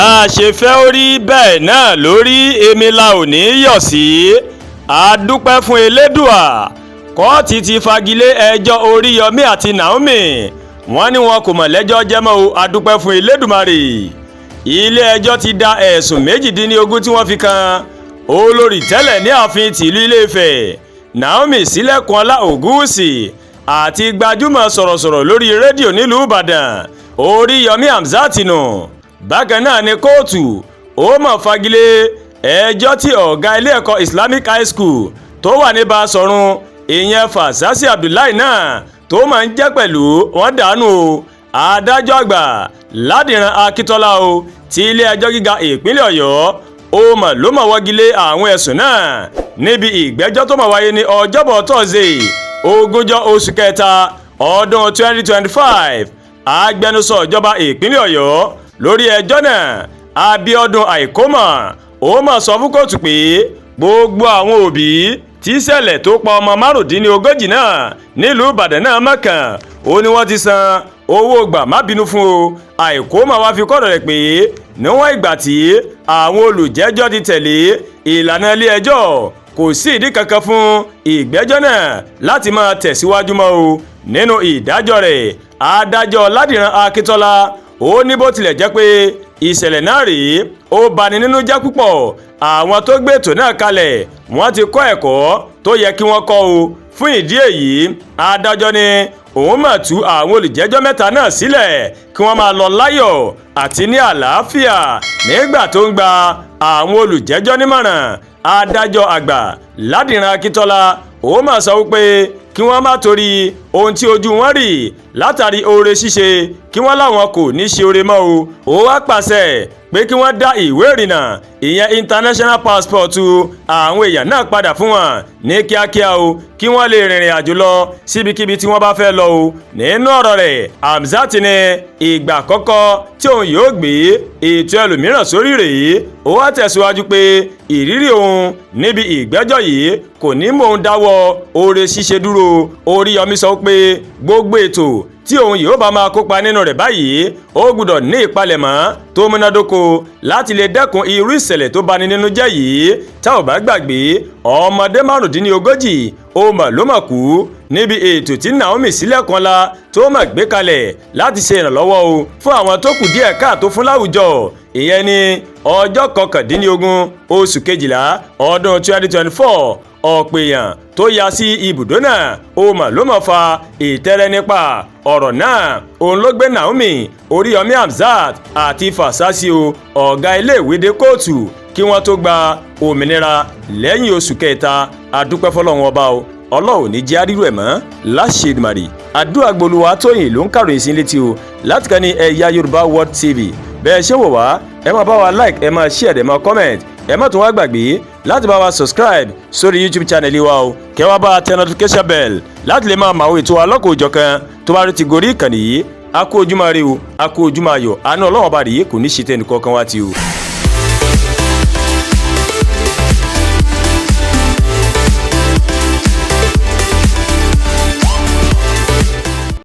bá a ṣe fẹ́ ó rí bẹ́ẹ̀ náà lórí èmi la ò ní yọ̀ sí. a dúpẹ́ fún elédùà. kóòtù ti fagilé ẹjọ́ Oríyọmí àti Naomi. wọ́n ní wọn kò mọ̀ lẹ́jọ́ jẹ́mọ́ o. a dúpẹ́ fún Elédùmarè. ilé ẹjọ́ ti da ẹ̀sùn 18 tí wọ́n fi kan olórí tẹ́lẹ̀ ní ààfin tìlú Ilé-Ifẹ̀ Naomi Sílẹ̀kùnọlá Ògúnwùsì àti gbajúmọ̀ sọ̀rọ̀sọ̀rọ̀ lórí rédíò nílùú Ìbàdàn Oríyọmí Hamzat nù. bákan náà ni kóòtù ó mọ̀ fagilé ẹjọ́ tí ọ̀gá ilé ẹ̀kọ́ Islamic High School tó wà ní Basọ̀run ìyẹn Fàṣásí Abdullahi náà tó máa ń jẹ́ pẹ̀lú wọn dànù o. adájọ́ àgbà Ládìran Akíntọ́lá o ti ilé ẹjọ́ gíga ìpínlẹ̀ Ọ̀yọ́ ó mọ̀ ló mọ̀ wọ́gilé àwọn ẹ̀sùn náà níbi ìgbẹ́jọ́ tó máa wáyé ní ọjọ́bọ̀ Thursday 20 oṣù kẹta ọdún 2025. agbẹnusọ ìjọba ìpínlẹ̀ Ọ̀yọ́ lórí ẹjọ́ náà Abíọ́dún Àìkómọ̀ ó mọ̀ sọ fún kóòtù pé gbogbo àwọn òbí tí ìṣẹ̀lẹ̀ tó pa ọmọ 35 náà nílùú Ìbàdàn náà mọ̀kàn ó ní wọ́n ti san owó gbà má bínú fún o. Àìkómọ̀ wá fi kọ́rọ̀ rẹ̀ pé níwọ̀n ìgbà tí àwọn olùjẹ́jọ́ ti tẹ̀lé ìlànà ilé ẹjọ́ kò sí ìdí kankan fún ìgbẹ́jọ́ náà láti máa tẹ̀síwájú mọ́ o. nínú ìdájọ́ rẹ̀ adájọ́ Ládìran Akíntọ́lá ó ní bó tilẹ̀ jẹ́ pé ìṣẹ̀lẹ̀ náà rèé ó bani nínú jẹ́ púpọ̀ àwọn tó gbé ètò náà kalẹ̀ wọ́n ti kọ́ ẹ̀kọ́ tó yẹ kí wọ́n kọ́ o. fún ìdí èyí adájọ́ ní òun mà tú àwọn olùjẹ́jọ́ 3 náà sílẹ̀ kí wọ́n máa lọ láyọ̀ àti ní àlàáfíà. nígbà tó ń gba àwọn olùjẹ́jọ́ nímọ̀ràn adájọ́ àgbà Ládìran Akíntọ́lá ó mà sọ wípé kí wọ́n má torí ohun tí ojú wọn rí látàrí oore ṣíṣe kí wọ́n láwọn kò ní ṣe oore mọ́ o. ó wá pàṣẹ pé kí wọ́n dá ìwé ìrìnnà ìyẹn international passport àwọn èèyàn náà padà fún wọn ní kíákíá o kí wọ́n lè rìnrìn àjò lọ síbikíbi tí wọ́n bá fẹ́ lọ o. nínú ọ̀rọ̀ rẹ̀ Hamzat ní ìgbà àkọ́kọ́ tí òun yóò gbé ètò ẹlòmíràn sórí rèé. ó wá tẹ̀síwájú pé ìrírí òun níbi ìgbẹ́jọ́ yìí kò ní mò ń dáwọ́ oore ṣíṣe dúró. Oríyọmí sọ pé gbogbo ètò tí òun yóò bá máa kópa nínú rẹ̀ báyìí ó gbọ́dọ̀ ní ìpalẹ̀mọ́ tó múnádóko láti lè dẹ́kun irú ìṣẹ̀lẹ̀ tó bani nínú jẹ́ yìí. tá ò bá gbàgbé ọmọdé 35 ó mà ló mà kú níbi ètò tí Naomi Sílẹ̀kùnọlá tó mà gbé kalẹ̀ láti ṣe ìrànlọ́wọ́ o fún àwọn tó kù díẹ̀ káàtó fún láwùjọ. ìyẹn ní ọjọ́ 19 oṣù kejìlá ọdún 2024 ọ̀pọ̀ èèyàn tó ya sí ibùdó náà ó mà ló mọ̀ fa ìtẹ́rẹ́ nípa ọ̀rọ̀ náà. òun ló gbé Naomi Oríyọmí Hamzat àti Fàṣásí ọ̀gá iléèwé dé kóòtù kí wọ́n tó gba òmìnira lẹ́yìn oṣù kẹta. adúpẹ́ fọlọ́run ọba o ọlọ́run ní jẹ́ àrírò ẹ̀ mọ́ láṣẹ Èdùmàrè. àdúrà gbolúwa tóyìn ló ń kàròyìn sí létí o láti kàn ní Ẹ̀yà Yorùbá World TV. bẹ́ẹ̀ ṣé wò wá ẹ máa bá wa like ẹ máa share ẹ máa comment ẹ má tún wá gbàgbé láti bá wa subscribe sórí YouTube channel wa o kẹ́ wá bá a tẹ notification bell láti lè máa màwé ètò alọ́kòójọ̀kan tó bá rí ti gorí ìkànnì yìí. a kú ojúmọ́ ire o a kú ojúmọ́ ayọ̀ àánú ọlọ́run ọba rèé kò ní ṣe tẹ́nìkọ̀ọ̀kan wá ti o.